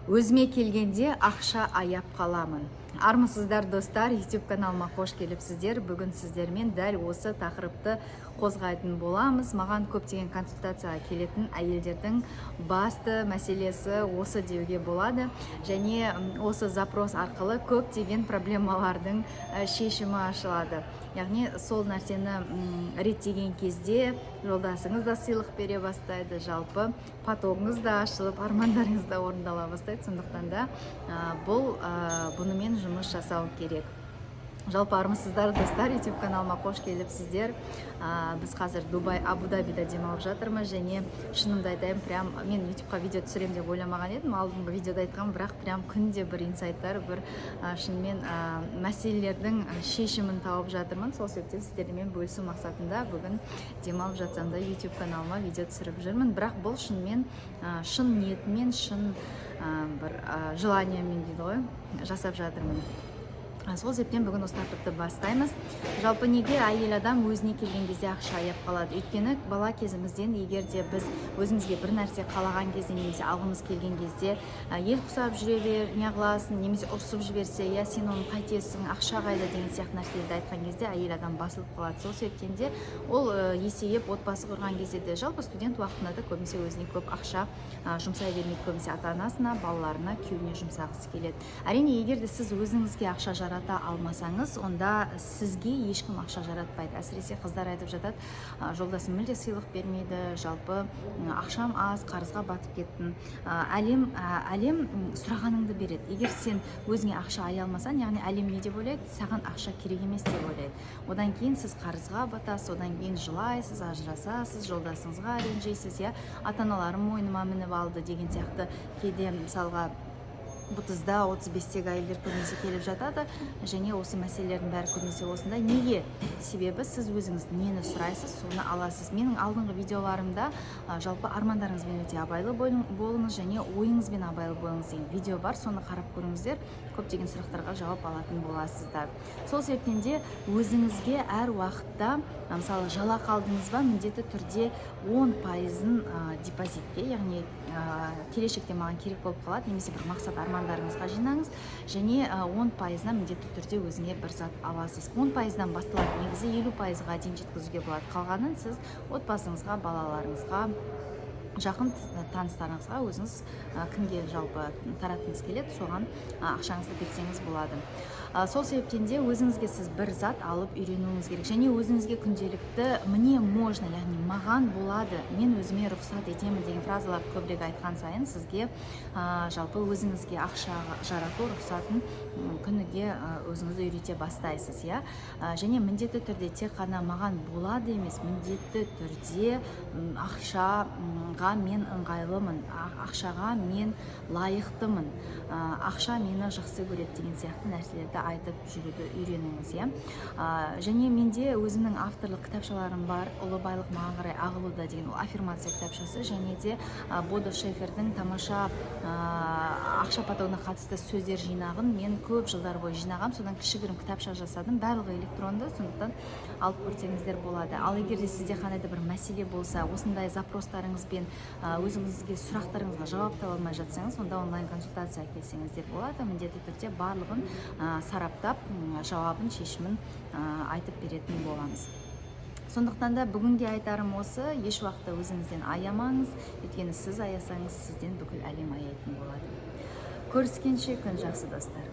Өзіме келгенде ақша аяп қаламын. Армысыздар достар, YouTube каналыма қош келіпсіздер. Бүгін сіздермен дәл осы тақырыпты қозғайтын боламыз. Маған көптеген консультацияға келетін әйелдердің басты мәселесі осы деуге болады. Және осы запрос арқылы көптеген проблемалардың шешімі ашылады. Яғни сол нәрсені реттеген кезде жолдасыңыз да сыйлық бере бастайды, жалпы потогыңыз да ашылып, армандарыңыз да орындала бастайды. Сондықтан да бұнымен жұмыс жасау керек. Жалпы армысыздар достар, YouTube каналыма қош келіпсіздер. Біз қазір Дубай, Абу-Дабида демалып жатырмыз, және шынымды айтайын, мен YouTubeға видео түсірем деп ойламаған едім. Алдыңғы видеода айтқам, бірақ күнде бір инсайттар, бір шынымен мәселелердің шешімін тауып жатырмын. Сол себептен сіздермен бөлісу мақсатында бүгін демалып жатсам да YouTube каналыма видео түсіріп жүрмін. Бірақ бұл шынымен шын ниетімен, шын бір желаниемен дейді ғой, жасап жатырмын. Сол себептен бүгін осы тақырыпты бастаймыз. Жалпы неге әйел адам өзіне келген кезде ақша аяп қалады? Өйткені бала кезімізден егер де біз өзімізге бір нәрсе қалаған кезде, немесе алғымыз келген кезде ел құсап жүре бер, не қыласың, немесе ұрсып жіберсе, я сен оны қайтесің, ақша қайда деген сияқты нәрселерді айтқан кезде әйел адам басылып қалады. Сол себептен де ол есейіп отбасы құрған кезде де, жалпы студент уақытында да көбінесе өзіне көп ақша жұмсай бермейді, көбінесе ата-анасына, балаларына, күйеуіне жұмсағысы келеді. Әрине, егер де сіз өзіңізге ақша жарата алмасаңыз, онда сізге ешкім ақша жаратпайды. Әсіресе қыздар айтып жатады, жолдасым мүлде сыйлық бермейді, жалпы ақшам аз, қарызға батып кеттім. Әлем сұрағаныңды береді. Егер сен өзіңе ақша ая алмасаң, яғни әлем не деп ойлайды? Саған ақша керек емес деп ойлайды. Одан кейін сіз қарызға батасыз, одан кейін жылайсыз, ажырасасыз, жолдасыңызға ренжисіз, ата-аналарым мойныма мініп алды деген сияқты. Кейде мысалға 30-да, 35-тегі әйелдер көбінесе келіп жатады, және осы мәселелердің бәрі көбінесе осындай. Неге? Себебі сіз өзіңіз нені сұрайсыз, соны аласыз. Менің алдыңғы видеоларымда жалпы армандарыңызбен өте абайлы болыңыз, және ойыңызбен абайлы болыңыз деген видео бар, соны қарап көріңіздер, көптеген сұрақтарға жауап алатын боласыздар. Сол себептен де өзіңізге әр уақытта, мысалы жалақы алдыңыз ба, міндетті түрде 10%-ын депозитке, яғни келешекте маған керек болып қалады, немесе бір мақсат армандарыңызға жинаңыз, және 10%-на міндетті түрде өзіңе бір зат аласыз. 10%-дан басталады, негізі 50%-ға дейін жеткізуге болады. Қалғанын сіз отбасыңызға, балаларыңызға, жақын таныстарыңызға, өзіңіз кімге жалпы таратқыңыз келеді, соған ақшаңызды берсеңіз болады. Сол себептен де өзіңізге сіз бір зат алып үйренуіңіз керек, және өзіңізге күнделікті мне можно, яғни маған болады, мен өзіме рұқсат етемін деген фразаларды көбірек айтқан сайын сізге жалпы өзіңізге ақша жарату рұқсатын күніге өзіңізді үйрете бастайсыз, және міндетті түрде тек қана маған болады емес, міндетті түрде ақшаға мен ыңғайлымын, ақшаға мен лайықтымын, ақша мені жақсы көреді деген сияқты нәрселерді айтып жүруді үйреніңіз, және менде өзімнің авторлық кітапшаларым бар. Ұлы байлық маған қарай ағылуда деген аффирмация кітапшасы, және де Бодо Шефердің тамаша ақша потогына қатысты сөздер жинағын мен көп жылдар бойы жинағам. Содан кішігірім кітапша жасадым, барлығы электронды, сондықтан алып көрсеңіздер болады. Ал егер де сізде қандай да бір мәселе болса, осындай запростарыңызбен өзіңізге сұрақтарыңызға жауап таба алмай жатсаңыз, онда онлайн консультация келсеңіздер болады. Міндетті түрде барлығын сараптап, жауабын, шешімін айтып беретін боламыз. Сондықтан да бүгінге айтарым осы, еш уақытта өзіңізден аямаңыз, өйткені сіз аясаңыз, сізден бүкіл әлем аяйтын болады. Көріскенше күн жақсы достар.